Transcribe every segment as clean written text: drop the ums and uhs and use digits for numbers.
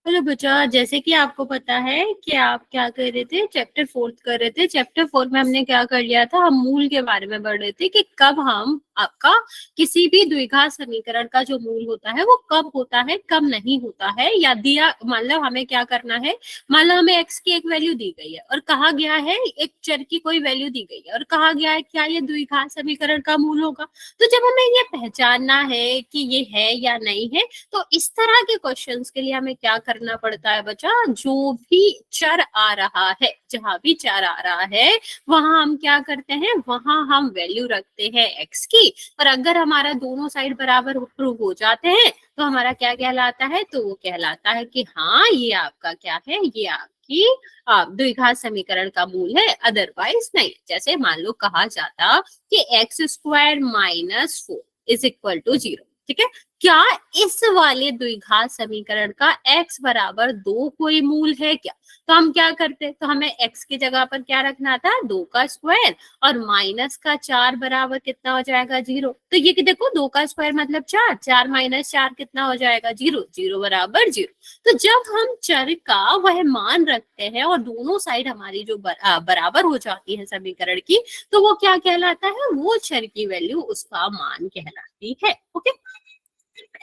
Hello बच्चा, जैसे कि आपको पता है कि आप क्या कर रहे थे, चैप्टर फोर्थ कर रहे थे। चैप्टर फोर्थ में हमने क्या कर लिया था, हम मूल के बारे में पढ़ रहे थे कि कब हम आपका किसी भी द्विघात समीकरण का जो मूल होता है वो कब होता है, कब नहीं होता है। या दिया मतलब हमें क्या करना है, मान लो हमें एक्स की एक वैल्यू दी गई है और कहा गया है एक चर की कोई वैल्यू दी गई है और कहा गया है क्या ये द्विघात समीकरण का मूल होगा। तो जब हमें ये पहचानना है कि ये है या नहीं है, तो इस तरह के क्वेश्चंस के लिए हमें क्या करना पड़ता है बच्चा, जो भी चर आ रहा है, जहां भी चर आ रहा है वहां हम क्या करते हैं, वहां हम वैल्यू रखते हैं एक्स की। और अगर हमारा दोनों साइड बराबर प्रूव हो जाते हैं तो हमारा क्या कहलाता है, तो वो कहलाता है कि हाँ ये आपका क्या है, ये आपकी द्विघात समीकरण का मूल है, अदरवाइज नहीं। जैसे मान लो कहा जाता कि x square minus 4 is equal to 0, ठीक है। क्या इस वाले द्विघात समीकरण का x बराबर 2 कोई मूल है क्या? तो हम क्या करते, तो हमें x की जगह पर क्या रखना था, 2 का स्क्वायर और माइनस का 4 बराबर कितना हो जाएगा, 0। तो ये कि देखो 2 का स्क्वायर मतलब 4, 4 माइनस 4 कितना हो जाएगा, 0, 0 बराबर 0। तो जब हम चर का वह मान रखते हैं और दोनों साइड हमारी जो बराबर हो जाती है समीकरण की, तो वो क्या कहलाता है, वो चर की वैल्यू उसका मान कहलाती है। ओके।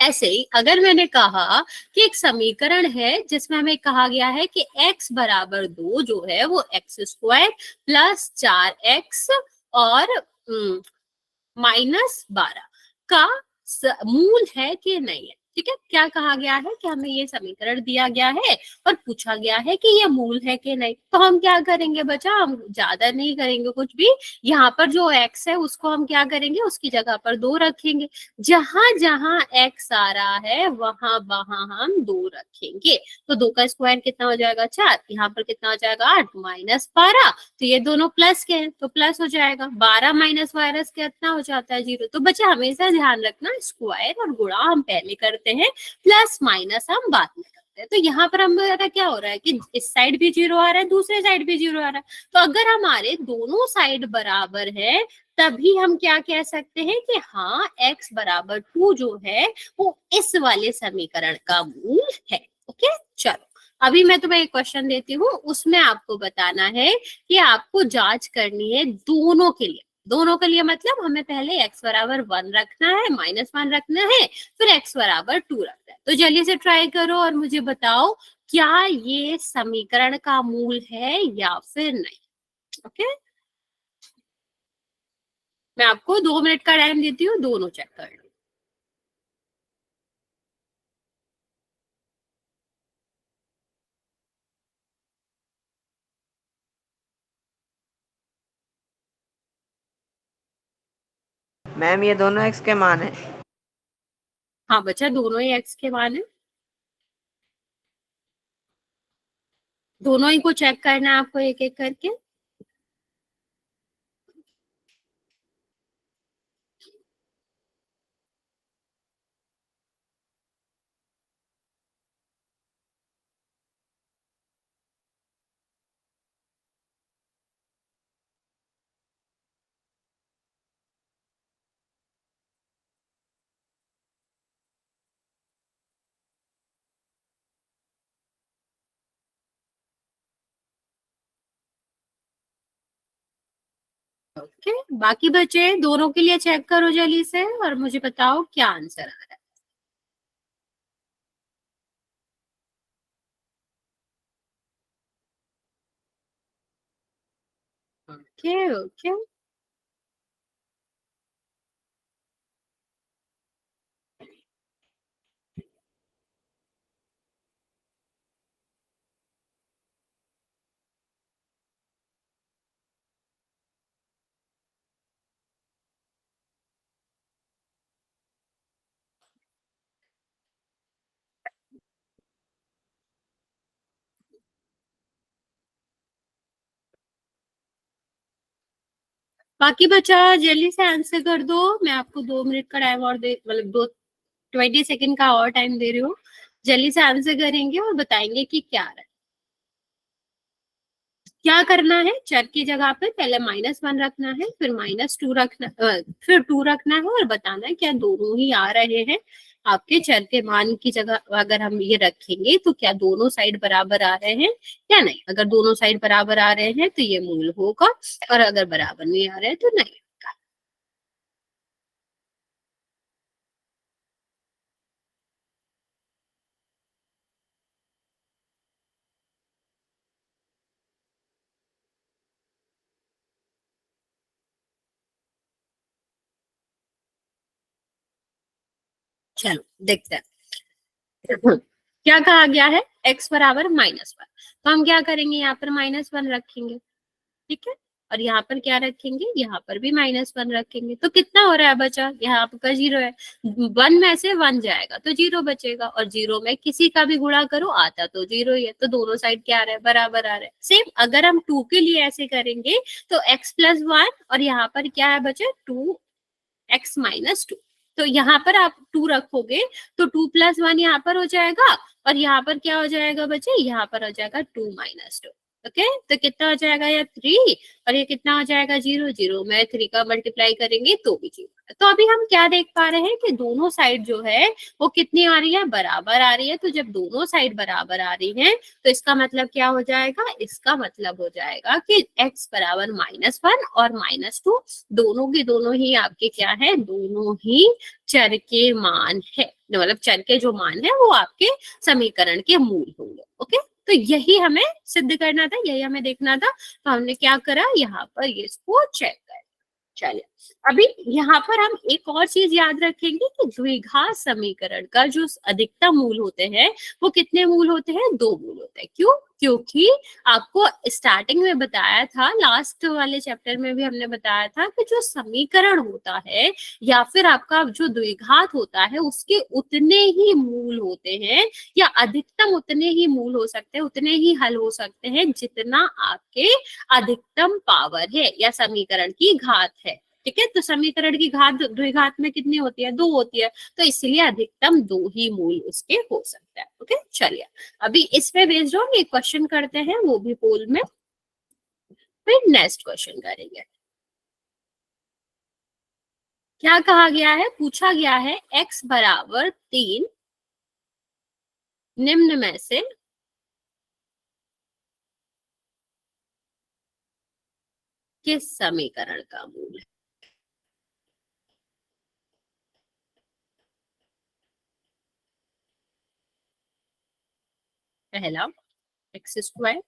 ऐसे ही अगर मैंने कहा कि एक समीकरण है जिसमें हमें कहा गया है कि x बराबर 2 जो है वो एक्स स्क्वायर प्लस 4x और -12 का मूल है कि नहीं है, ठीक है। क्या कहा गया है कि हमें ये समीकरण दिया गया है और पूछा गया है कि ये मूल है कि नहीं। तो हम क्या करेंगे बच्चा, हम ज्यादा नहीं करेंगे कुछ भी। यहाँ पर जो x है उसको हम क्या करेंगे, उसकी जगह पर 2 रखेंगे। जहां जहां x आ रहा है वहां वहां हम 2 रखेंगे। तो 2 का स्क्वायर कितना हो जाएगा, 4, यहाँ पर कितना हो जाएगा, 8 -12। तो ये दोनों प्लस के हैं तो प्लस हो जाएगा, 12 माइनस वायरस कितना हो जाता है, 0। तो बच्चा हमेशा ध्यान रखना, स्क्वायर और गुणा हम पहले करते हैं, प्लस माइनस हम बाद में करते हैं। तो यहाँ पर हमारा क्या हो रहा है कि इस साइड भी 0 आ रहा है, दूसरे साइड भी 0 आ रहा है। तो अगर हमारे दोनों साइड बराबर है तभी हम क्या कह सकते हैं कि हाँ x बराबर 2 जो है वो इस वाले समीकरण का मूल है। ओके, चलो अभी मैं तुम्हें एक क्वेश्चन देती हूँ, उसमें आपको बताना है कि आपको जांच करनी है दोनों के लिए। दोनों के लिए मतलब हमें पहले x बराबर 1 रखना है, -1 रखना है, फिर x बराबर 2 रखना है। तो जल्दी से ट्राई करो और मुझे बताओ क्या ये समीकरण का मूल है या फिर नहीं। ओके, मैं आपको 2 मिनट का टाइम देती हूँ, दोनों चेक कर लो। मैम ये दोनों एक्स के मान है। हाँ बच्चा, दोनों ही x के मान है, दोनों ही को चेक करना है आपको एक एक करके। ओके, बाकी बचे दोनों के लिए चेक करो जल्दी से और मुझे बताओ क्या आंसर आ रहा है। ओके ओके, बाकी बचा जल्दी से आंसर कर दो। मैं आपको 2 मिनट का टाइम और दे, मतलब 20 सेकेंड का और टाइम दे रही हूँ। जल्दी से आंसर करेंगे और बताएंगे कि क्या आ रहा है। क्या करना है, चर की जगह पे पहले -1 रखना है, फिर -2 रखना, फिर 2 रखना है और बताना है क्या दोनों ही आ रहे हैं आपके चर के मान की जगह। अगर हम ये रखेंगे तो क्या दोनों साइड बराबर आ रहे हैं या नहीं। अगर दोनों साइड बराबर आ रहे हैं तो ये मूल होगा, और अगर बराबर नहीं आ रहे हैं तो नहीं। चलो देखते हैं। क्या कहा गया है, x बराबर -1, तो हम क्या करेंगे, यहाँ पर -1 रखेंगे, ठीक है। और यहाँ पर क्या रखेंगे, यहाँ पर भी -1 रखेंगे, तो कितना हो रहा है बचा, यहाँ आपका 0 है, 1 में से 1 जाएगा तो 0 बचेगा, और 0 में किसी का भी गुणा करो आता तो 0 ही है, तो दोनों साइड क्या आ रहा है, बराबर आ रहा है। सेम अगर हम 2 के लिए ऐसे करेंगे तो x+1 और यहाँ पर क्या है बचे 2x-2, तो यहाँ पर आप 2 रखोगे तो 2+1 यहाँ पर हो जाएगा, और यहाँ पर क्या हो जाएगा बच्चे, यहाँ पर हो जाएगा 2-2। ओके, तो कितना हो जाएगा, या 3, और ये कितना हो जाएगा 0, 0 में 3 का मल्टीप्लाई करेंगे तो भी 0। तो अभी हम क्या देख पा रहे हैं कि दोनों साइड जो है वो कितनी आ रही है, बराबर आ रही है। तो जब दोनों साइड बराबर आ रही है तो इसका मतलब क्या हो जाएगा, इसका मतलब हो जाएगा कि x बराबर -1 और -2 दोनों के दोनों ही आपके क्या है, दोनों ही चर के मान है, मतलब चर के जो मान है वो आपके समीकरण के मूल होंगे। ओके, तो यही हमें सिद्ध करना था, यही हमें देखना था, तो हमने क्या करा, यहाँ पर ये इसको चेक कर। चलिए, अभी यहाँ पर हम एक और चीज याद रखेंगे कि द्विघात समीकरण का जो अधिकतम मूल होते हैं वो कितने मूल होते हैं, 2 मूल होते हैं। क्यों, क्योंकि आपको स्टार्टिंग में बताया था, लास्ट वाले चैप्टर में भी हमने बताया था कि जो समीकरण होता है या फिर आपका जो द्विघात होता है उसके उतने ही मूल होते हैं, या अधिकतम उतने ही मूल हो सकते हैं, उतने ही हल हो सकते हैं जितना आपके अधिकतम पावर है या समीकरण की घात है। ठीक है, तो समीकरण की घात द्विघात में कितनी होती है, 2 होती है, तो इसलिए अधिकतम 2 ही मूल उसके हो सकते हैं। ओके, चलिए अभी इस पे बेस्ड ऑन एक क्वेश्चन करते हैं, वो भी पोल में, फिर नेक्स्ट क्वेश्चन करेंगे। क्या कहा गया है, पूछा गया है x बराबर 3 निम्न में से किस समीकरण का मूल है। पहला x²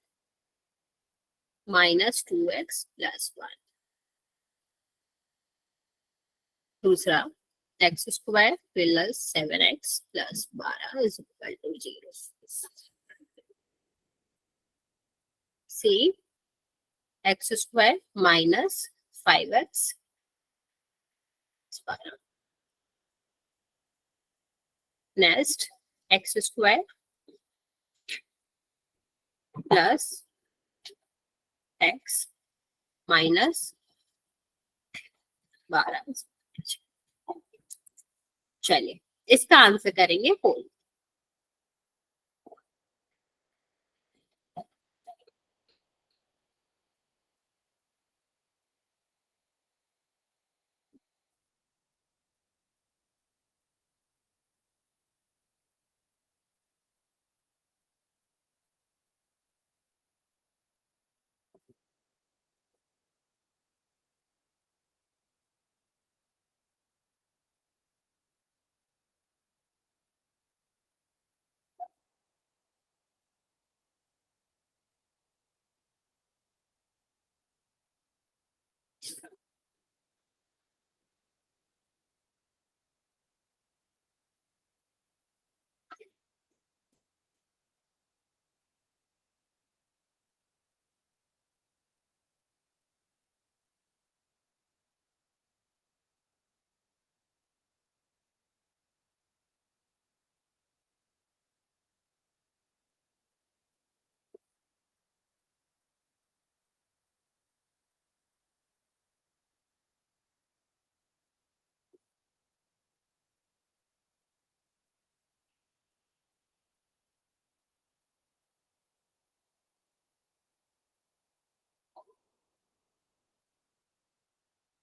-2x+1, दूसरा x² plus 7x plus 12 is equal to 0। C x² -5x 12, next x² plus x -12। चलिए इसका आंसर करेंगे 4।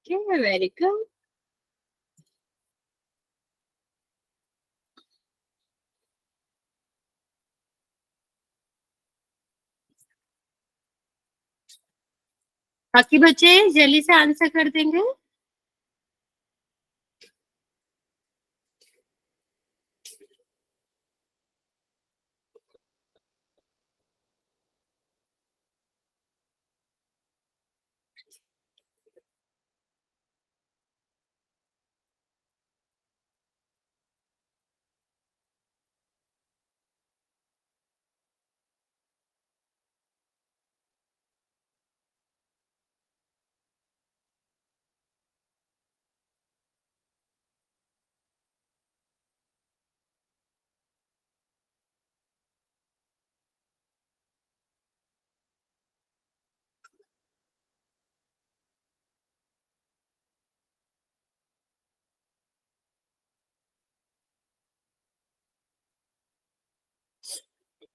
Okay, very good. बाकी बच्चे जल्दी से आंसर कर देंगे।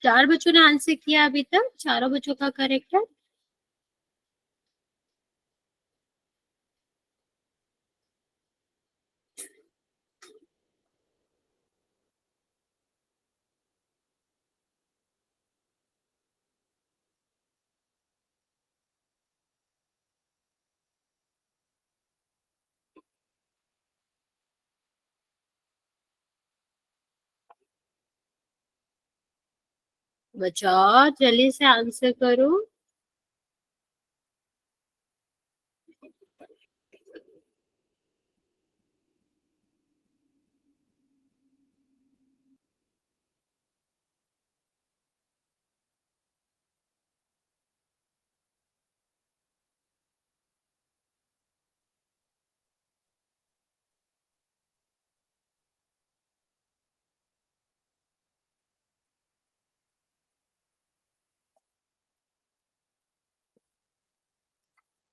चार बच्चों ने आंसर किया अभी तक, चारों बच्चों का करेक्ट है। बच्चों जल्दी से आंसर करो।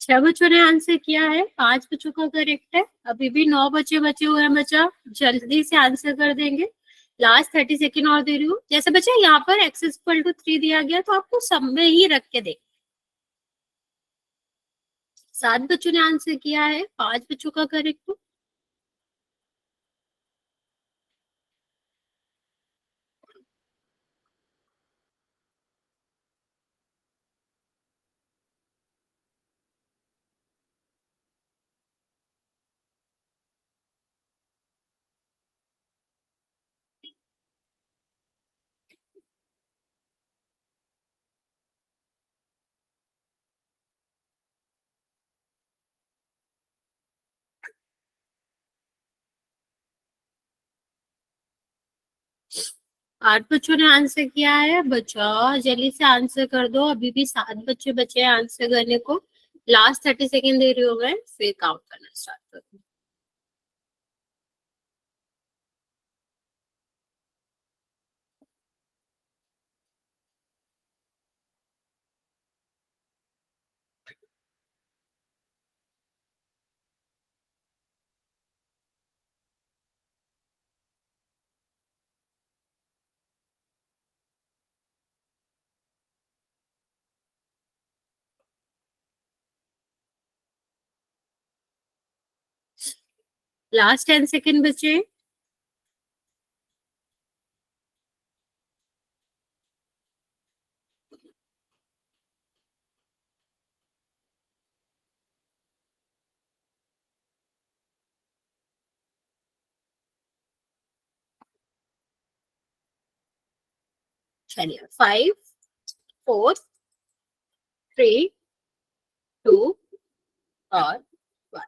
छह बच्चों ने आंसर किया है, पांच बच्चों का करेक्ट है। अभी भी 9 बच्चे बचे हुए हैं बच्चा, जल्दी से आंसर कर देंगे। लास्ट 30 सेकेंड और दे रही हूँ। जैसे बच्चा यहाँ पर x=3 दिया गया तो आपको सब में ही रख के देख। 7 बच्चों ने आंसर किया है, पांच बच्चों का करेक्ट है। आठ बच्चों ने आंसर किया है। बच्चों जल्दी से आंसर कर दो, अभी भी 7 बच्चे बचे हैं आंसर करने को। लास्ट 30 सेकेंड दे रही हूँ मैं, फिर काउंट करना स्टार्ट करूँ। लास्ट 10 सेकेंड बचे। चलिए 5, 4, 3, 2 और 1।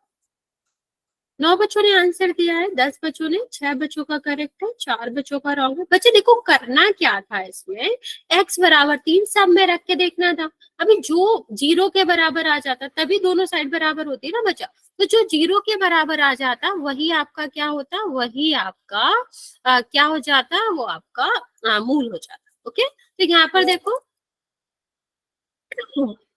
9 बच्चों ने आंसर दिया है, 10 बच्चों ने, 6 बच्चों का करेक्ट है, 4 बच्चों का रॉन्ग है। बच्चे देखो करना क्या था इसमें, x=3 सब में रख के देखना था। अभी जो 0 के बराबर आ जाता तभी दोनों साइड बराबर होती है ना बच्चा। तो जो 0 के बराबर आ जाता वही आपका क्या होता, वही आपका क्या हो जाता, वो आपका मूल हो जाता। ओके, तो यहाँ पर देखो,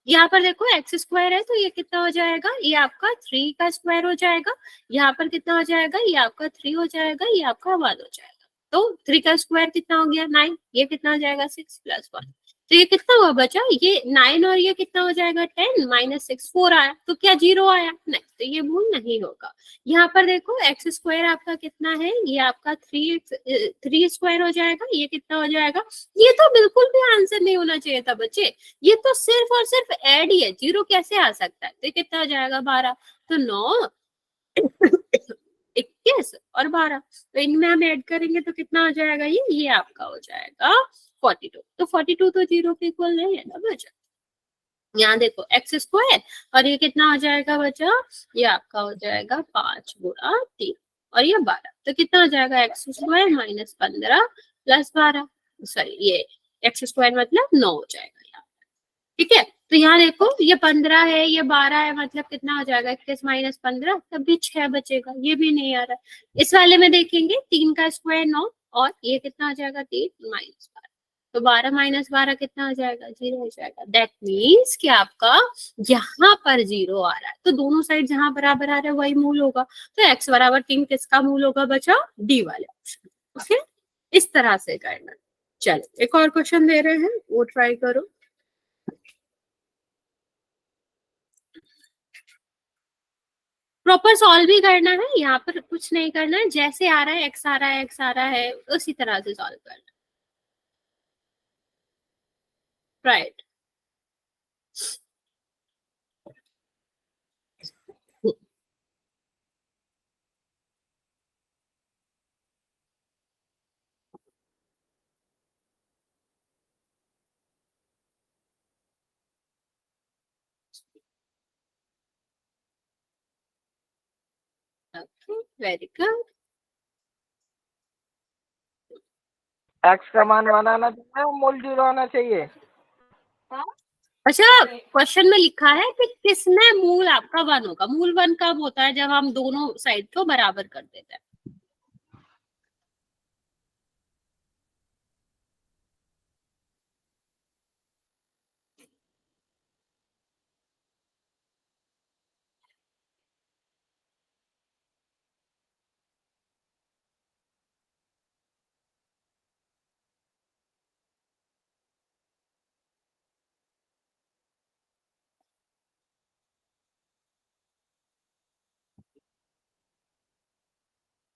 यहाँ पर देखो x² है तो ये कितना हो जाएगा, ये आपका 3 का स्क्वायर हो जाएगा। यहाँ पर कितना हो जाएगा, ये आपका 3 हो जाएगा, ये आपका 1 हो जाएगा। तो 3 का स्क्वायर कितना हो गया, 9। ये कितना हो जाएगा, 6 + 1। तो ये कितना हुआ बचा, ये 9 और ये कितना हो जाएगा 10, -6 4 आया, तो क्या 0 आया, नहीं, तो ये मूल नहीं होगा। यहाँ पर देखो एक्स स्क्वायर आपका कितना है, ये आपका 3 स्क्वायर हो जाएगा, ये कितना हो जाएगा, ये तो बिल्कुल भी आंसर नहीं होना चाहिए था बच्चे, ये तो सिर्फ और सिर्फ ऐड ही है, 0 कैसे आ सकता है, तो ये कितना हो जाएगा 12, तो 9 21 और 12, तो इनमें हम ऐड करेंगे तो कितना हो जाएगा, ये आपका हो जाएगा 42, तो 42 तो 0 के इक्वल नहीं है ना बच्चा। यहाँ देखो एक्स स्क्वायर और ये कितना हो जाएगा बच्चा, ये आपका हो जाएगा 5 × 3 और ये 12, तो कितना हो जाएगा एक्स स्क्वायर -15 + 12, सॉरी ये एक्स स्क्वायर मतलब 9 हो जाएगा यहाँ, ठीक है। तो यहाँ देखो ये 15 है, ये 12 है, मतलब कितना हो जाएगा 21 - 15, तब भी 6 बचेगा, ये भी नहीं आ रहा है। इस वाले में देखेंगे 3 का स्क्वायर 9 और ये कितना हो जाएगा 3 - 12, तो 12 - 12 कितना हो जाएगा 0 हो जाएगा। दैट मीन्स कि आपका यहाँ पर 0 आ रहा है, तो दोनों साइड जहां बराबर आ रहा है वही मूल होगा, तो x = 3 किसका मूल होगा बचा, डी वाले ऑप्शन। ओके, इस तरह से करना। चलो एक और क्वेश्चन दे रहे हैं, वो ट्राई करो। प्रॉपर सॉल्व भी करना है, यहाँ पर कुछ नहीं करना है, जैसे आ रहा है एक्स आ रहा है, एक्स आ रहा है, उसी तरह से सॉल्व करना, right. Okay, very good. X का मान बनाना चाहिए और मूल 0 आना चाहिए। अच्छा, क्वेश्चन में लिखा है कि किसमें मूल आपका 1 होगा, मूल 1 कब होता है, जब हम दोनों साइड को बराबर कर देते हैं।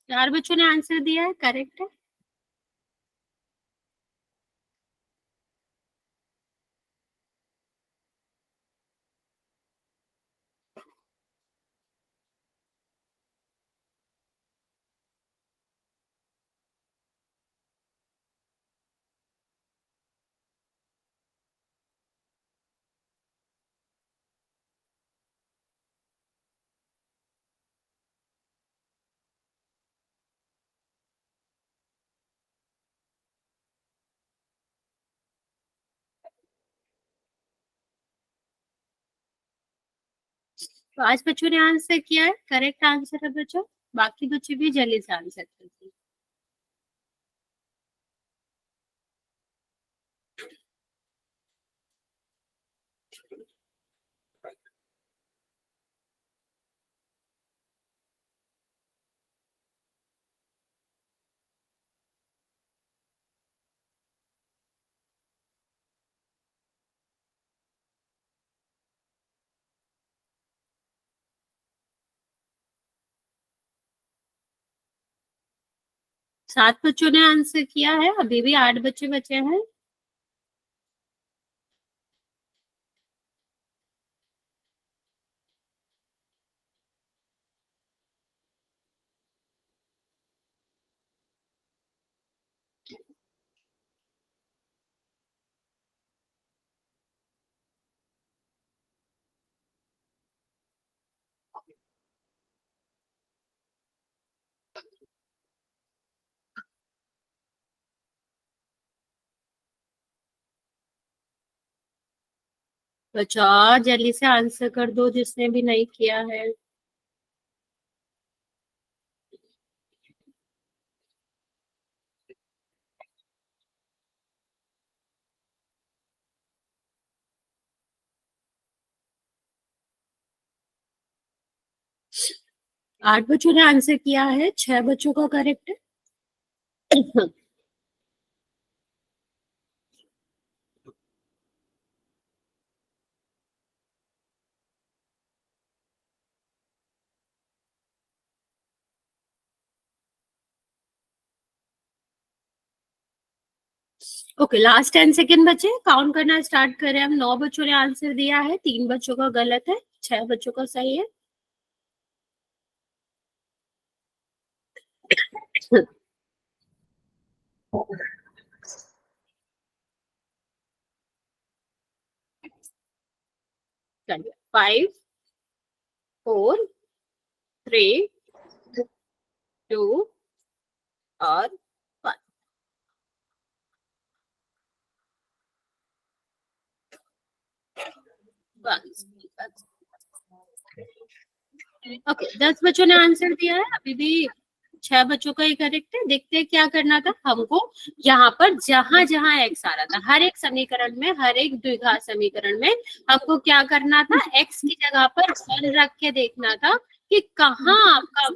चार बच्चों ने आंसर दिया है, करेक्ट है। तो आज बच्चों ने आंसर किया है, करेक्ट आंसर है बच्चों, बाकी बच्चे भी जल्दी से आंसर करते हैं। 7 बच्चों ने आंसर किया है, अभी भी 8 बच्चे बचे हैं। बच्चा जल्दी से आंसर कर दो जिसने भी नहीं किया है। 8 बच्चों ने आंसर किया है, 6 बच्चों का करेक्ट है। ओके, लास्ट 10 सेकेंड बचे, काउंट करना स्टार्ट करें हम। 9 बच्चों ने आंसर दिया है, 3 बच्चों का गलत है, 6 बच्चों का सही है। चलिए, 5, 4, 3, 2 और 1। ओके, 10 बच्चों ने आंसर दिया है, अभी भी 6 बच्चों का ही करेक्ट है। देखते हैं क्या करना था हमको। यहाँ पर जहां जहां एक्स आ रहा था, हर एक समीकरण में, हर एक द्विघात समीकरण में हमको क्या करना था, एक्स की जगह पर 1 रख के देखना था कि कहाँ आपका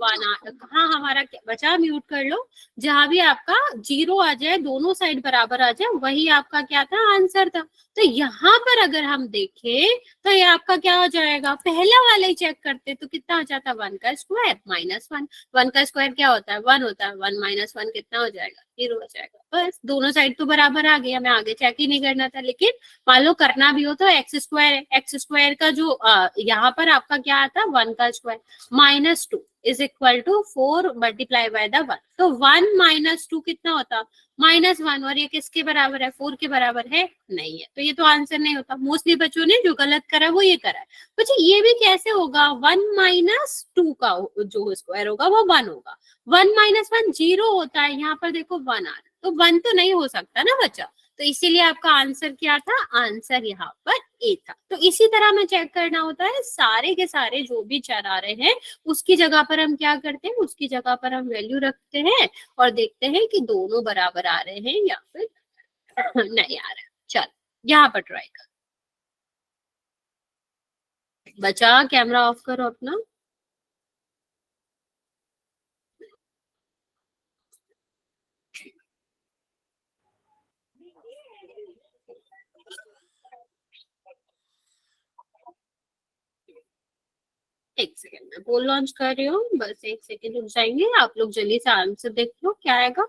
कहाँ हमारा क्या बचा। म्यूट कर लो। जहां भी आपका 0 आ जाए, दोनों साइड बराबर आ जाए, वही आपका क्या था, आंसर था। तो यहाँ पर अगर हम देखें तो ये आपका क्या हो जाएगा, पहला वाला ही चेक करते तो कितना हो जाता, 1 का स्क्वायर -1। 1 का स्क्वायर क्या होता है, 1 होता है। 1 - 1 कितना हो जाएगा, 0 हो जाएगा। बस दोनों साइड तो बराबर आ गया, हमें आगे चेक ही नहीं करना था। लेकिन मान लो करना भी हो तो एक्स स्क्वायर है, एक्स स्क्वायर का जो यहाँ पर आपका क्या आता है, 1 का square -2 is equal to 4 multiply by the 1। तो 1 - 2 कितना होता, -1। और ये किसके बराबर है, 4 के बराबर है, नहीं है। तो ये तो आंसर नहीं होता। मोस्टली बच्चों ने जो गलत करा वो ये करा है। बच्चे ये भी कैसे होगा, 1 - 2 का जो स्क्वायर होगा वो 1 होगा। 1 - 1 0 होता है, यहाँ पर देखो 1 आ रहा है, तो 1 तो नहीं हो सकता ना बच्चा। तो इसीलिए आपका आंसर क्या था, आंसर यहाँ पर ए था। तो इसी तरह हमें चेक करना होता है, सारे के सारे जो भी चर आ रहे हैं उसकी जगह पर हम क्या करते हैं, उसकी जगह पर हम वैल्यू रखते हैं और देखते हैं कि दोनों बराबर आ रहे हैं या फिर नहीं आ रहे। चल, यहाँ पर ट्राई कर। बचा, कैमरा ऑफ करो अपना। एक सेकेंड में पोल लॉन्च कर रही हूँ, बस 1 सेकेंड रुक जाएंगे। आप लोग जल्दी से आंसर देख लो क्या आएगा।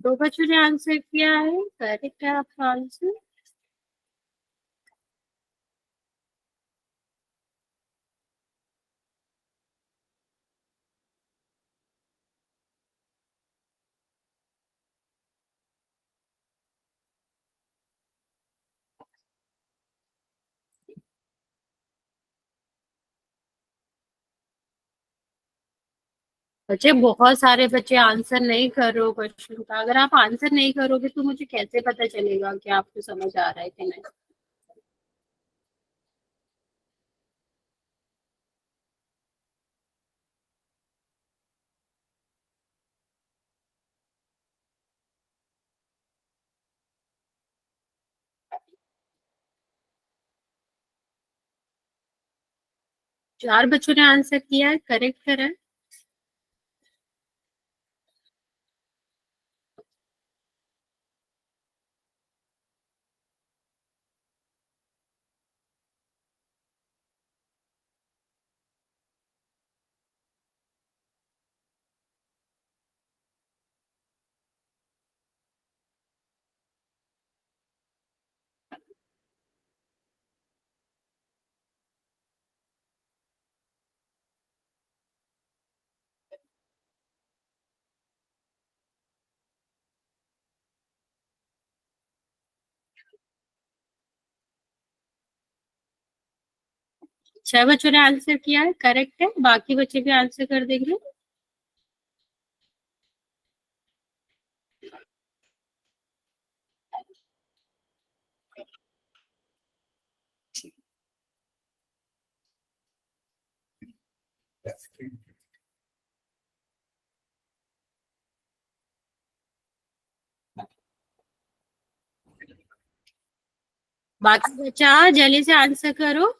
दो बच्चों ने आंसर किया है, करेक्ट है आपका आंसर। बच्चे, बहुत सारे बच्चे आंसर नहीं कर रहे हो क्वेश्चन का। अगर आप आंसर नहीं करोगे तो मुझे कैसे पता चलेगा कि आपको समझ आ रहा है कि नहीं। 4 बच्चों ने आंसर किया है, करेक्ट करा है। 6 बच्चों ने आंसर किया है, करेक्ट है। बाकी बच्चे भी आंसर कर देंगे। बाकी बच्चा जल्दी से आंसर करो।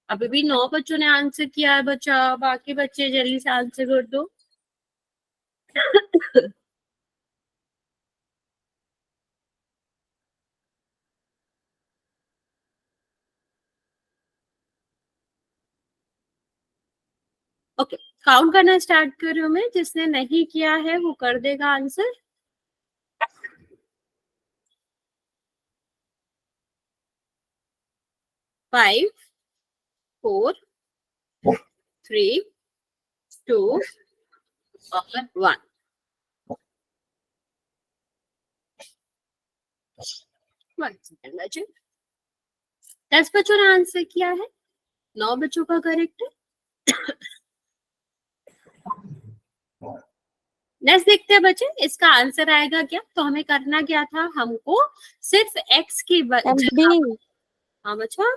अभी भी 9 बच्चों ने आंसर किया है बच्चा, बाकी बच्चे जल्दी से आंसर कर दो। ओके, काउंट करना स्टार्ट कर रही हूँ मैं। जिसने नहीं किया है वो कर देगा आंसर। फाइव, 4, 3, 2 और 1। बच्चे 10 बच्चों ने आंसर किया है, 9 बच्चों का करेक्ट है। नेक्स्ट देखते हैं बच्चे, इसका आंसर आएगा क्या। तो हमें करना क्या था, हमको सिर्फ एक्स की बी। हाँ बच्चा,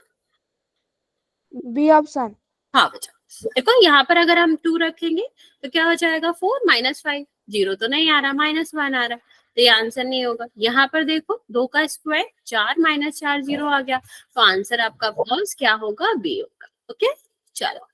बी ऑप्शन। हाँ बच्चा, देखो यहाँ पर अगर हम 2 रखेंगे तो क्या हो जाएगा, 4 -5। 0 तो नहीं आ रहा, -1 आ रहा, तो ये आंसर नहीं होगा। यहाँ पर देखो 2 का स्क्वायर 4 -4 0 आ गया, तो आंसर आपका फॉल्स क्या होगा, बी होगा। ओके, चलो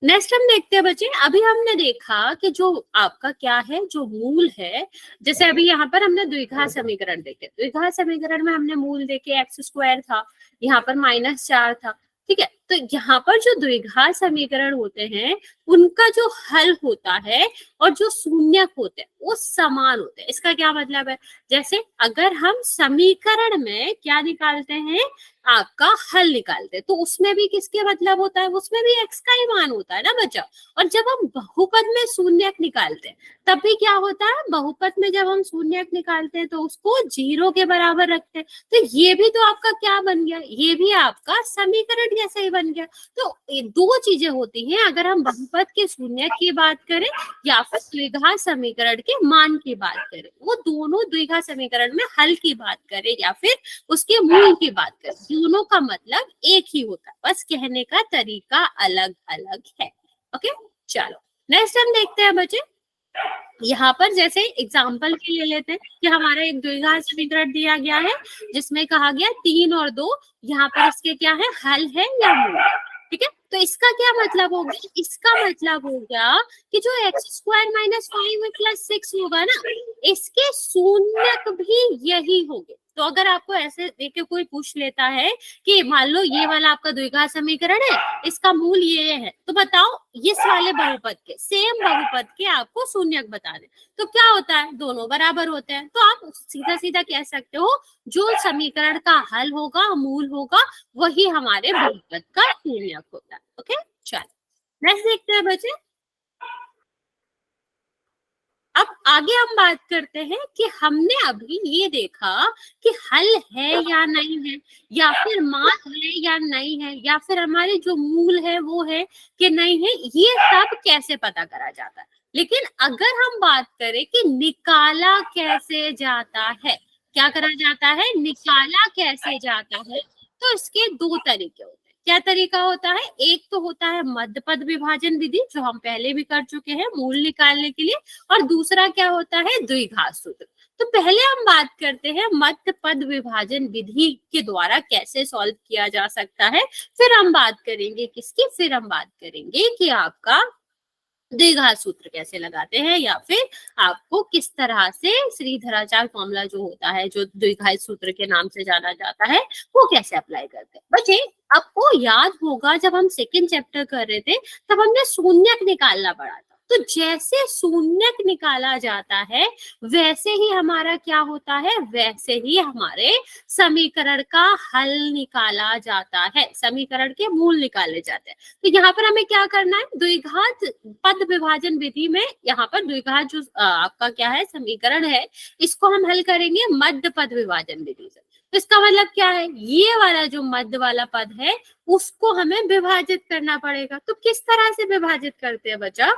नेक्स्ट हम देखते हैं बच्चे। अभी हमने देखा कि जो आपका क्या है, जो मूल है, जैसे अभी यहाँ पर हमने द्विघात समीकरण देखे। द्विघात समीकरण में हमने मूल देखे x² था, यहाँ पर -4 था, ठीक है। तो यहाँ पर जो द्विघात समीकरण होते हैं उनका जो हल होता है और जो शून्यक होते हैं वो समान होते हैं। इसका क्या मतलब है, जैसे अगर हम समीकरण में क्या निकालते हैं, आपका हल निकालते हैं, तो उसमें भी किसके मतलब होता है, उसमें भी x का ही मान होता है ना बच्चा। और जब हम बहुपद में शून्यक निकालते हैं तब भी क्या होता है, बहुपद में जब हम शून्यक निकालते हैं तो उसको 0 के बराबर रखते हैं। तो ये भी तो आपका क्या बन गया, ये भी आपका समीकरण जैसा ही बन गया। तो ये 2 चीजें होती हैं, अगर हम बहुपद के शून्यक की बात करें या फिर द्विघात समीकरण के मान की बात करें, वो दोनों द्विघात समीकरण में हल की बात करें या फिर उसके मूल की बात करें, दोनों का मतलब एक ही होता है, बस कहने का तरीका अलग अलग है। ओके, चलो नेक्स्ट हम देखते हैं बच्चे। यहाँ पर जैसे एग्जाम्पल के लिए लेते हैं कि हमारा एक द्विघात समीकरण दिया गया है जिसमें कहा गया 3 और 2, यहाँ पर इसके क्या है, हल है या मूल, ठीक है। तो इसका क्या मतलब हो गया, इसका मतलब हो गया कि जो x² -5 + 6 होगा ना, इसके शून्यक भी यही होंगे। तो अगर आपको ऐसे देख के कोई पूछ लेता है कि मान लो ये वाला आपका द्विघात समीकरण है, इसका मूल ये है, तो बताओ इस वाले बहुपद के, सेम बहुपद के आपको शून्यक बता दे, तो क्या होता है, दोनों बराबर होते हैं। तो आप सीधा सीधा कह सकते हो जो समीकरण का हल होगा, मूल होगा, वही हमारे बहुपद का शून्यक होता है। ओके, चलो नेक्स्ट देखते हैं बच्चे। अब आगे हम बात करते हैं कि हमने अभी ये देखा कि हल है या नहीं है, या फिर मान है या नहीं है, या फिर हमारे जो मूल है वो है कि नहीं है, ये सब कैसे पता करा जाता है। लेकिन अगर हम बात करें कि निकाला कैसे जाता है, क्या करा जाता है, निकाला कैसे जाता है, तो इसके 2 तरीके होते हैं। क्या तरीका होता है, एक तो होता है मध्यपद विभाजन विधि, जो हम पहले भी कर चुके हैं मूल निकालने के लिए, और दूसरा क्या होता है, द्विघात सूत्र। तो पहले हम बात करते हैं मध्य पद विभाजन विधि के द्वारा कैसे सॉल्व किया जा सकता है, फिर हम बात करेंगे किसकी, फिर हम बात करेंगे कि आपका द्विघात सूत्र कैसे लगाते हैं, या फिर आपको किस तरह से श्रीधराचार्य फॉर्मूला जो होता है, जो द्विघात सूत्र के नाम से जाना जाता है, वो कैसे अप्लाई करते हैं। बच्चे आपको याद होगा जब हम सेकंड चैप्टर कर रहे थे तब हमने शून्यक निकालना पड़ा था। तो जैसे शून्यक निकाला जाता है वैसे ही हमारा क्या होता है, वैसे ही हमारे समीकरण का हल निकाला जाता है, समीकरण के मूल निकाले जाते हैं। तो यहाँ पर हमें क्या करना है, द्विघात पद विभाजन विधि में यहाँ पर द्विघात जो आपका क्या है समीकरण है, इसको हम हल करेंगे मध्य पद विभाजन विधि से। तो इसका मतलब क्या है, ये वाला जो मध्य वाला पद है उसको हमें विभाजित करना पड़ेगा। तो किस तरह से विभाजित करते हैं बच्चा,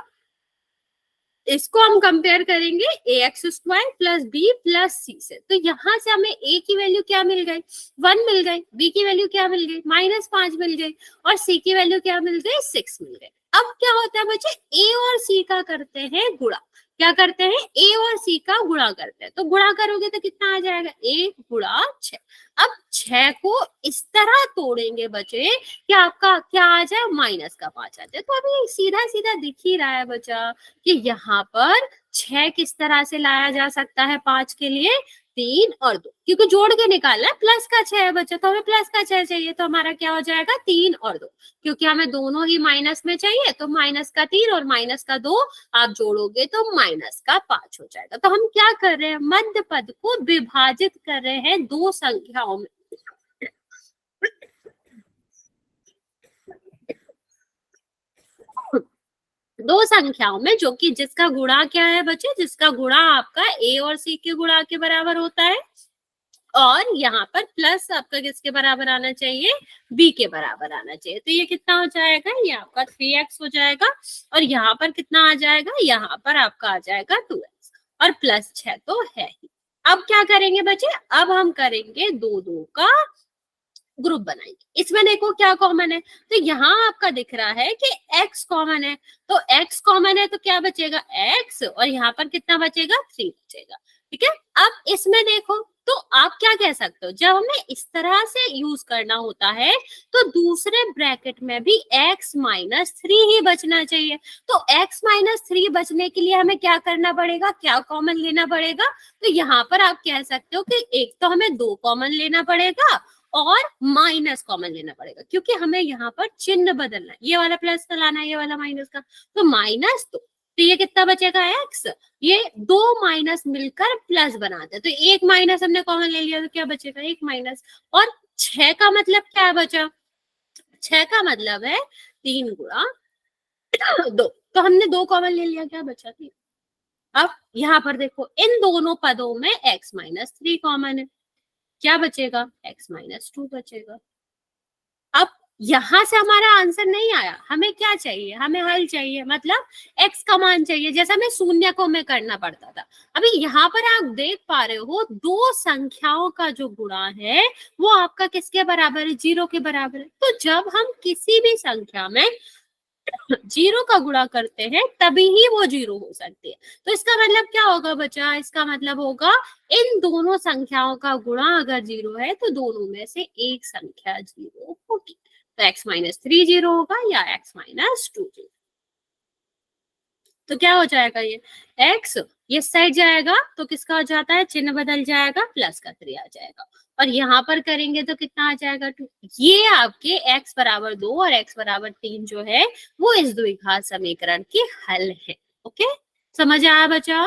इसको हम कंपेयर करेंगे ax² plus B plus C से। तो यहाँ से हमें a की वैल्यू क्या मिल गई, 1 मिल गई, b की वैल्यू क्या मिल गई, -5 मिल गई, और c की वैल्यू क्या मिल गई, 6 मिल गई। अब क्या होता है बच्चे, a और c का करते हैं गुणा। क्या करते हैं, a और c का गुणा करते हैं। तो गुणा करोगे तो कितना आ जाएगा, 1 गुणा 6। अब 6 को इस तरह तोड़ेंगे बच्चे कि आपका क्या आ जाए, -5 आ जाए। तो अभी सीधा सीधा दिख ही रहा है बच्चा कि यहाँ पर 6 किस तरह से लाया जा सकता है 5 के लिए, 3 और 2, क्योंकि जोड़ के निकालना है, प्लस का 6 है बच्चा, तो हमें प्लस का 6 चाहिए। तो हमारा क्या हो जाएगा, 3 और 2, क्योंकि हमें दोनों ही माइनस में चाहिए। तो -3 और -2 आप जोड़ोगे तो -5 हो जाएगा। तो हम क्या कर रहे हैं, मध्य पद को विभाजित कर रहे हैं दो संख्याओं में। दो संख्याओं में, जो कि जिसका गुणा क्या है बच्चे, जिसका गुणा आपका a और c के गुणा के बराबर होता है, और यहाँ पर प्लस आपका किसके बराबर आना चाहिए, b के बराबर आना चाहिए। तो ये कितना हो जाएगा, ये आपका 3x हो जाएगा, और यहाँ पर कितना आ जाएगा, यहाँ पर आपका आ जाएगा 2x, और प्लस 6 तो है ही। अब क्या करेंगे बच्चे, अब हम करेंगे 2 का ग्रुप बनाएंगे। इसमें देखो क्या कॉमन है, तो यहाँ आपका दिख रहा है कि x कॉमन है, तो x कॉमन है तो क्या बचेगा, x, और यहाँ पर कितना बचेगा, 3 बचेगा। ठीक है, अब इसमें देखो तो आप क्या कह सकते हो, जब हमें इस तरह से यूज करना होता है तो दूसरे ब्रैकेट में भी x -3 ही बचना चाहिए। तो x -3 बचने के लिए हमें क्या करना पड़ेगा, क्या कॉमन लेना पड़ेगा। तो यहाँ पर आप कह सकते हो कि एक तो हमें 2 कॉमन लेना पड़ेगा और माइनस कॉमन लेना पड़ेगा, क्योंकि हमें यहाँ पर चिन्ह बदलना है, ये वाला प्लस का लाना है, ये वाला माइनस का। तो -2, तो ये कितना बचेगा x, ये 2 माइनस मिलकर प्लस बनाते हैं। तो एक माइनस हमने कॉमन ले लिया तो क्या बचेगा, 1 माइनस। और 6 का मतलब क्या है बचा, 6 का मतलब है 3 गुणा 2, तो हमने 2 कॉमन ले लिया, क्या बचा 3। अब यहाँ पर देखो इन दोनों पदों में x -3 कॉमन है, क्या बचेगा, x -2 बचेगा। अब यहां से हमारा आंसर नहीं आया, हमें क्या चाहिए, हमें हल चाहिए, मतलब x का मान चाहिए, जैसा हमें शून्यकों में करना पड़ता था। अभी यहाँ पर आप देख पा रहे हो दो संख्याओं का जो गुणा है वो आपका किसके बराबर है, 0 के बराबर है। तो जब हम किसी भी संख्या में 0 का गुणा करते हैं तभी ही वो 0 हो सकती है। तो इसका मतलब क्या होगा बच्चा, इसका मतलब होगा इन दोनों संख्याओं का गुणा अगर 0 है तो दोनों में से एक संख्या 0 होगी। तो x -3 0 होगा या x -2 0। तो क्या हो जाएगा, ये x ये साइड जाएगा तो किसका हो जाता है, चिन्ह बदल जाएगा, प्लस का 3 आ जाएगा, और यहाँ पर करेंगे तो कितना आ जाएगा 2। ये आपके x बराबर 2 और x बराबर 3 जो है वो इस द्विघात समीकरण के हल है। ओके, समझ आया बच्चा।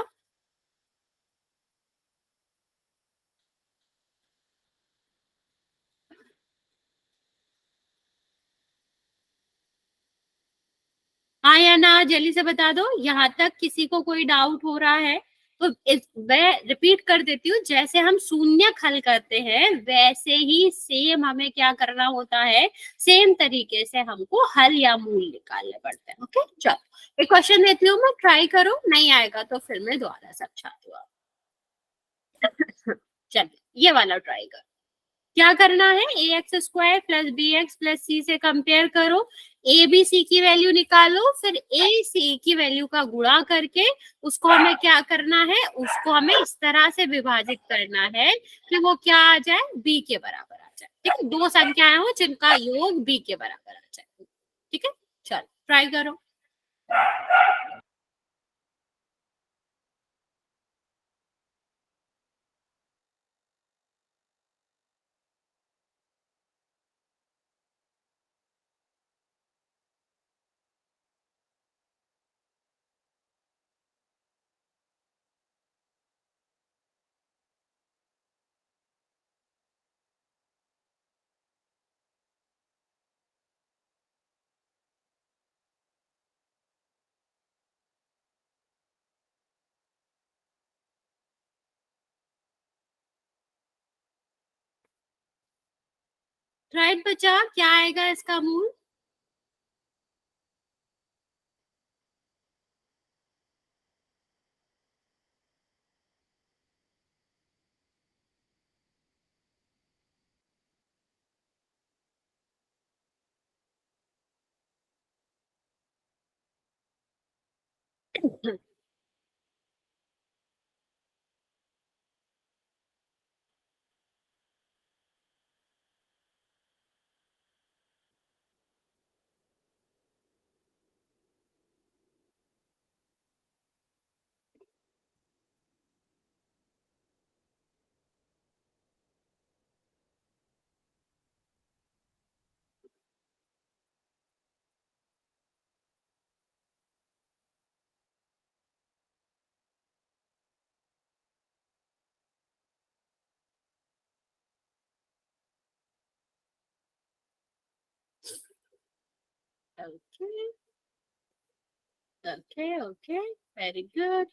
हाँ या ना, जल्दी से बता दो, यहाँ तक किसी को कोई डाउट हो रहा है तो मैं रिपीट कर देती हूँ, जैसे हम शून्य हल करते हैं वैसे ही सेम हमें क्या करना होता है, सेम तरीके से हमको हल या मूल निकालने पड़ते हैं। ओके, चलो एक क्वेश्चन देती हूँ मैं, ट्राई करो, नहीं आएगा तो फिर मैं दोबारा समझाती हूँ। चलिए ये वाला ट्राई करो। क्या करना है, A X square plus B X plus C से कंपेयर करो, ए बी सी की वैल्यू निकालो, फिर ए सी की वैल्यू का गुणा करके उसको हमें क्या करना है, उसको हमें इस तरह से विभाजित करना है कि वो क्या आ जाए, बी के बराबर आ जाए। ठीक है, दो संख्याएं हो जिनका योग बी के बराबर आ जाए। ठीक है, चलो ट्राई करो। राइट बच्चा, क्या आएगा इसका मूल? Okay okay okay, very good.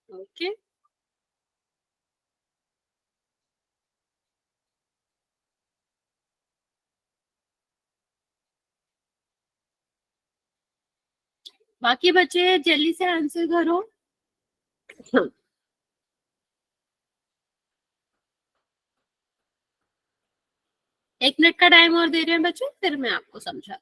Okay, बाकी बच्चे जल्दी से आंसर करो। 1 मिनट का टाइम और दे रहे हैं बच्चे, फिर मैं आपको समझा।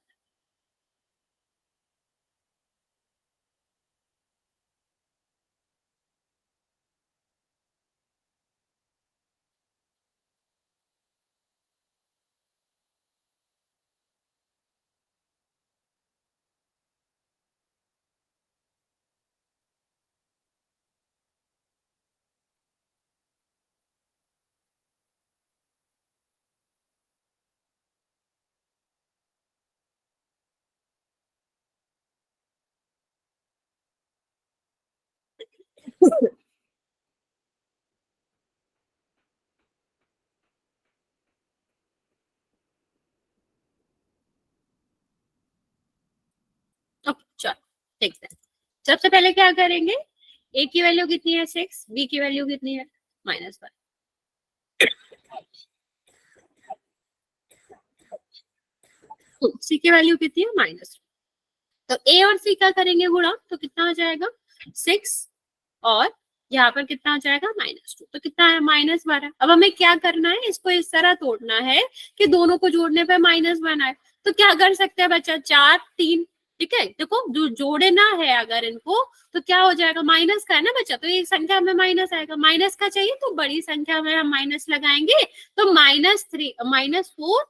ओके चलो, ठीक है। सबसे पहले क्या करेंगे, ए की वैल्यू कितनी है 6, बी की वैल्यू कितनी है -1, सी की वैल्यू कितनी है -2। तो ए और सी का करेंगे गुणा, तो कितना आ जाएगा 6, और यहाँ पर कितना आ जाएगा -2, तो कितना है -12। अब हमें क्या करना है, इसको इस तरह तोड़ना है कि दोनों को जोड़ने पे -1 आए। तो क्या कर सकते हैं बच्चा, 4 3, ठीक है। देखो जो जोड़े ना है अगर इनको, तो क्या हो जाएगा, माइनस का है ना बच्चा, तो एक संख्या में माइनस आएगा, माइनस का चाहिए तो बड़ी संख्या में हम माइनस लगाएंगे, तो -3 -4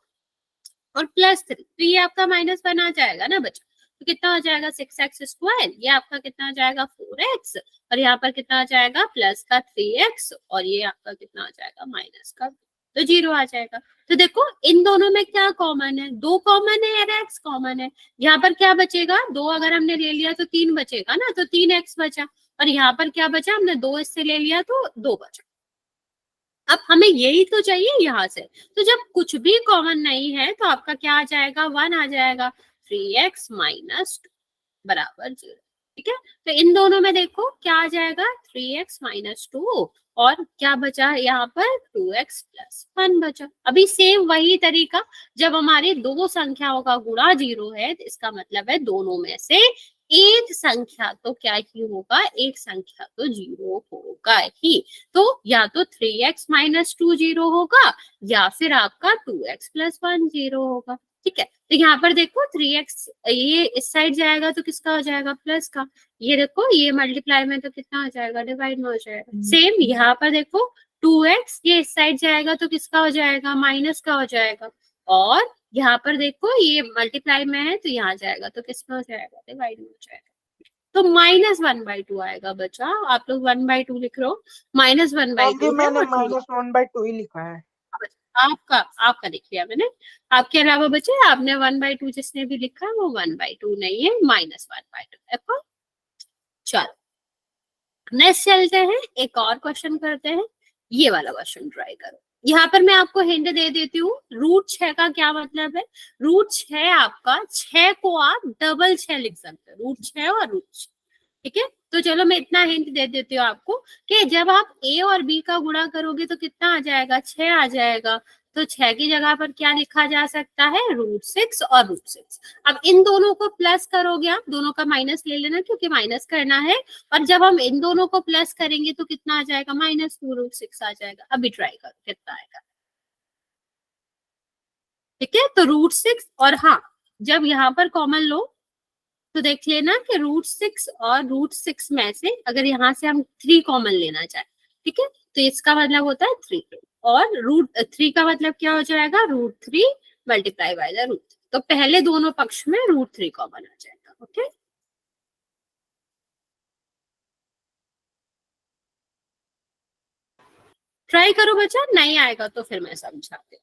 और +3, तो ये आपका -1 आ जाएगा ना बच्चा। तो कितना हो जाएगा 6x², ये आपका कितना आ जाएगा 4x, और यहाँ पर कितना आ जाएगा प्लस का 3x, और ये आपका कितना आ जाएगा माइनस का। तो 0 आ जाएगा। तो देखो इन दोनों में क्या कॉमन है, 2 कॉमन है और x कॉमन है। यहाँ पर क्या बचेगा, 2 अगर हमने ले लिया तो 3 बचेगा ना, तो 3x बचा। और यहाँ पर क्या बचा, हमने 2 इससे ले लिया तो 2 बचा। अब हमें यही तो चाहिए यहाँ से। तो जब कुछ भी कॉमन नहीं है तो आपका क्या आ जाएगा, 1 आ जाएगा। 3x माइनस बराबर 0। ठीक है, तो इन दोनों में देखो क्या आ जाएगा, 3x माइनस 2 और क्या बचा यहाँ पर 2x प्लस 1 बचा। अभी सेम वही तरीका, जब हमारी दो संख्याओं का गुणा 0 है तो इसका मतलब है दोनों में से एक संख्या तो क्या ही होगा, एक संख्या तो 0 होगा ही। तो या तो 3x माइनस 2 0 होगा या फिर आपका 2x प्लस 1 0 होगा। ठीक है, तो यहाँ पर देखो 3x ये इस साइड जाएगा तो किसका हो जाएगा, प्लस का। ये देखो ये मल्टीप्लाई में तो कितना हो जाएगा, डिवाइड में हो जाएगा। सेम यहाँ पर देखो 2x ये इस साइड जाएगा तो किसका हो जाएगा, माइनस का हो जाएगा। और यहाँ पर देखो ये मल्टीप्लाई में है तो यहाँ जाएगा तो किसमें हो जाएगा, डिवाइड में हो जाएगा। तो -1/2 आएगा बच्चा। आप लोग 1/2 लिख रहे हो, -1/2 है मैंने और 2 -1/2 ही लिखा है। आपका आपका देख लिया मैंने। आपके अलावा बच्चे आपने 1/2 जिसने भी लिखा है वो 1/2 नहीं है, -1/2। चलो नेक्स्ट चलते हैं, एक और क्वेश्चन करते हैं। ये वाला क्वेश्चन ट्राई करो। यहाँ पर मैं आपको हिंट दे देती हूँ, √6 का क्या मतलब है। √6 आपका 6 को आप डबल 6 लिख सकते हो, √6 और √6। ठीक है, तो चलो मैं इतना हिंट दे देती हूँ आपको कि जब आप a और b का गुणा करोगे तो कितना आ जाएगा, 6 आ जाएगा। तो 6 की जगह पर क्या लिखा जा सकता है, √6 और √6। अब इन दोनों को प्लस करोगे आप, दोनों का माइनस ले लेना क्योंकि माइनस करना है। और जब हम इन दोनों को प्लस करेंगे तो कितना आ जाएगा, -2√6 आ जाएगा। अभी ट्राई करो कितना आएगा। ठीक है, तो √6 और हाँ, जब यहाँ पर कॉमन लो तो देख लेना कि √6 और √6 में से अगर यहाँ से हम 3 कॉमन लेना चाहे, ठीक है, तो इसका मतलब होता है 3 और √3 का मतलब क्या हो जाएगा, √3 मल्टीप्लाई बाय द √3। तो पहले दोनों पक्ष में √3 कॉमन आ जाएगा। ओके, ट्राई करो बच्चा, नहीं आएगा तो फिर मैं समझाती हूँ।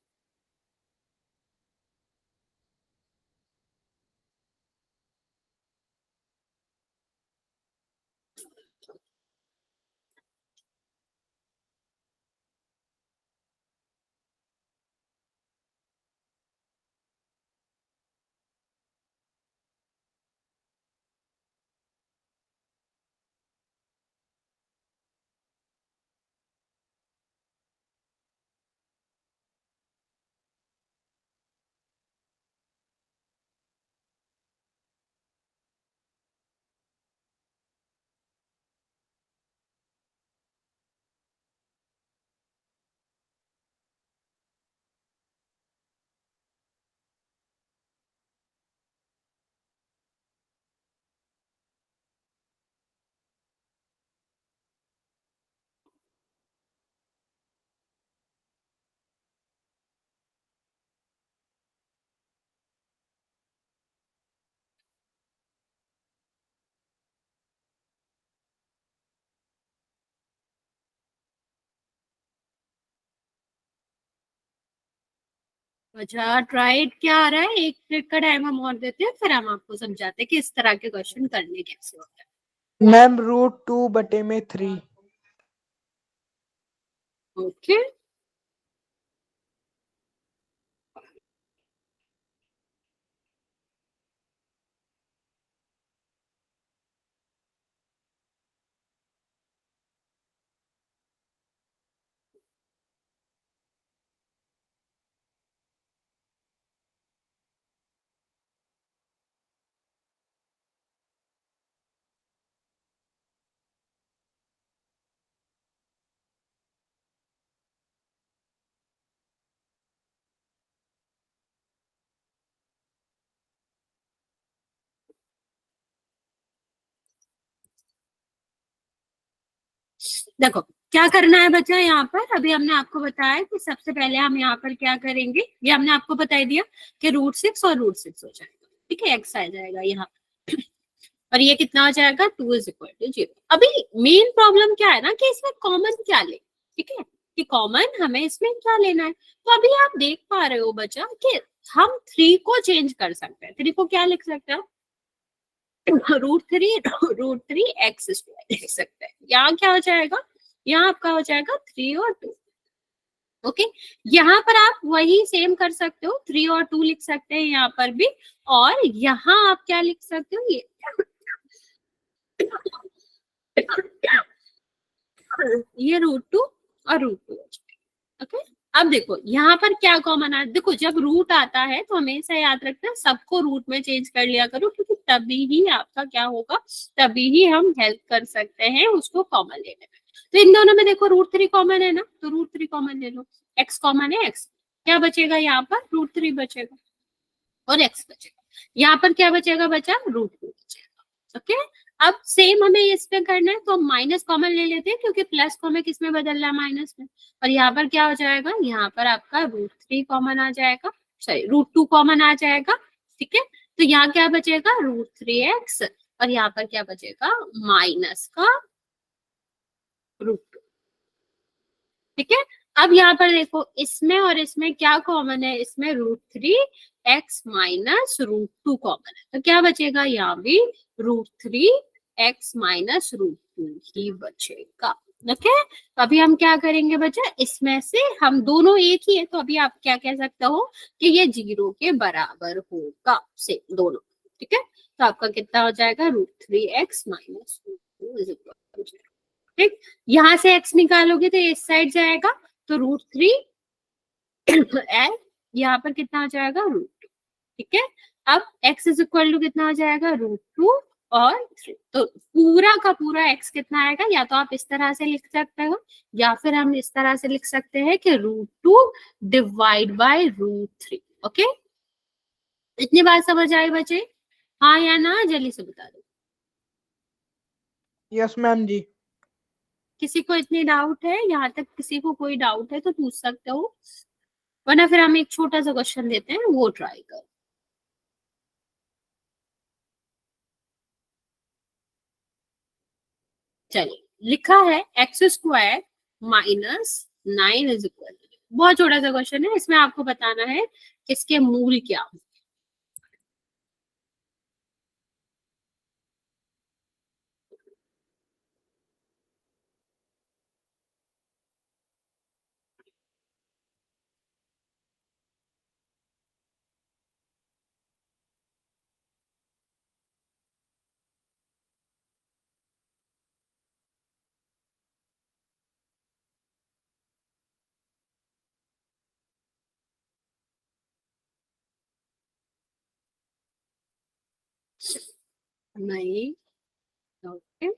अच्छा ट्राइड क्या आ रहा है, 1 मिनट का टाइम हम और देते हैं, फिर हम आपको समझाते हैं कि इस तरह के क्वेश्चन करने कैसे होते हैं। मैम √2/3। ओके, देखो क्या करना है बच्चा, यहाँ पर अभी हमने आपको बताया कि सबसे पहले हम यहाँ पर क्या करेंगे, ये हमने आपको बता दिया कि √6 और √6 हो जाएगा। ठीक है, x आ जाएगा यहाँ और ये कितना हो जाएगा, 2 = 0। अभी मेन प्रॉब्लम क्या है ना कि इसमें कॉमन क्या ले। ठीक है, कि कॉमन हमें इसमें क्या लेना है। तो अभी आप देख पा रहे हो बच्चा कि हम 3 को चेंज कर सकते हैं। 3 को क्या लिख सकते हैं, √3 एक्स स्क्वायर लिख सकते हैं। यहाँ क्या हो जाएगा, यहाँ आपका हो जाएगा 3 और 2। ओके, यहाँ पर आप वही सेम कर सकते हो, 3 और 2 लिख सकते हैं यहाँ पर भी। और यहाँ आप क्या लिख सकते हो, ये √2 और √2। ओके, अब देखो यहाँ पर क्या कॉमन आ, देखो जब रूट आता है तो हमेशा याद रखना सबको रूट में चेंज कर लिया करो, क्योंकि तभी ही आपका क्या होगा, तभी ही हम हेल्प कर सकते हैं उसको कॉमन लेने में। तो इन दोनों में देखो √3 कॉमन है ना, तो √3 कॉमन ले लो, एक्स कॉमन है, एक्स क्या बचेगा यहाँ पर, √3 बचेगा और एक्स बचेगा। यहाँ पर क्या बचेगा बचा, √2 बचेगा। ओके, अब सेम हमें इस पे करना है, तो हम माइनस कॉमन ले लेते हैं, क्योंकि प्लस को हमें किस में बदलना है, माइनस में। और यहाँ पर क्या हो जाएगा, यहाँ पर आपका √3 कॉमन आ जाएगा, सॉरी √2 कॉमन आ जाएगा। ठीक है, तो यहाँ क्या बचेगा, √3x, और यहाँ पर क्या बचेगा, माइनस का √2। ठीक है, अब यहाँ पर देखो इसमें और इसमें क्या कॉमन है, इसमें √3x माइनस √2 कॉमन है, तो क्या बचेगा, यहाँ भी √3x माइनस √2 ही बचेगा। ओके, तो अभी हम क्या करेंगे बच्चा, इसमें से हम दोनों एक ही है, तो अभी आप क्या कह सकते हो कि ये 0 के बराबर होगा, से दोनों। ठीक है, तो आपका कितना हो जाएगा, √3x माइनस √2। ठीक, यहां से x निकालोगे तो इस साइड जाएगा, तो √3 एल यहाँ पर कितना हो जाएगा, √2। ठीक है, अब x इज इक्वल टू कितना हो जाएगा, √2 और 3। तो पूरा का पूरा x कितना आएगा, या तो आप इस तरह से लिख सकते हो, या फिर हम इस तरह से लिख सकते हैं कि √2 डिवाइड बाय √3। ओके, इतनी बात समझ आई बच्चे, हाँ या ना, जल्दी से बता दो। यस मैम जी। किसी को इतनी डाउट है, यहाँ तक किसी को कोई डाउट है तो पूछ सकते हो, वरना फिर हम एक छोटा सा क्वेश्चन देते हैं, वो ट्राई करो। चलिए, लिखा है x² minus 9 is equal to, बहुत छोटा सा क्वेश्चन है, इसमें आपको बताना है किसके मूल क्या हो। नहीं, ओके,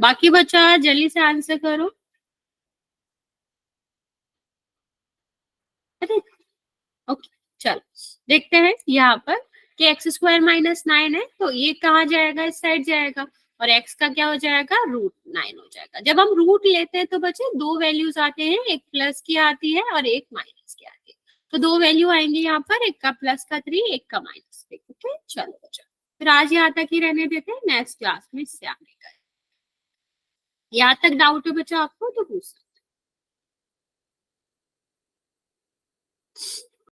बाकी बच्चा जल्दी से आंसर करो। अरे ओके, चलो देखते हैं यहाँ पर कि x² माइनस 9 है, तो ये कहाँ जाएगा, इस साइड जाएगा, और x का क्या हो जाएगा, √9 हो जाएगा। जब हम रूट लेते हैं तो बच्चे दो वैल्यूज आते हैं, एक प्लस की आती है और एक माइनस की आती है, तो दो वैल्यू आएंगे यहाँ पर, एक का प्लस का 3, एक का -3। ओके, चलो बच्चा, फिर आज यहाँ तक ही रहने देते हैं, नेक्स्ट क्लास में इससे आगे का। यहाँ तक डाउट है बच्चा आपको तो पूछ सकते हैं।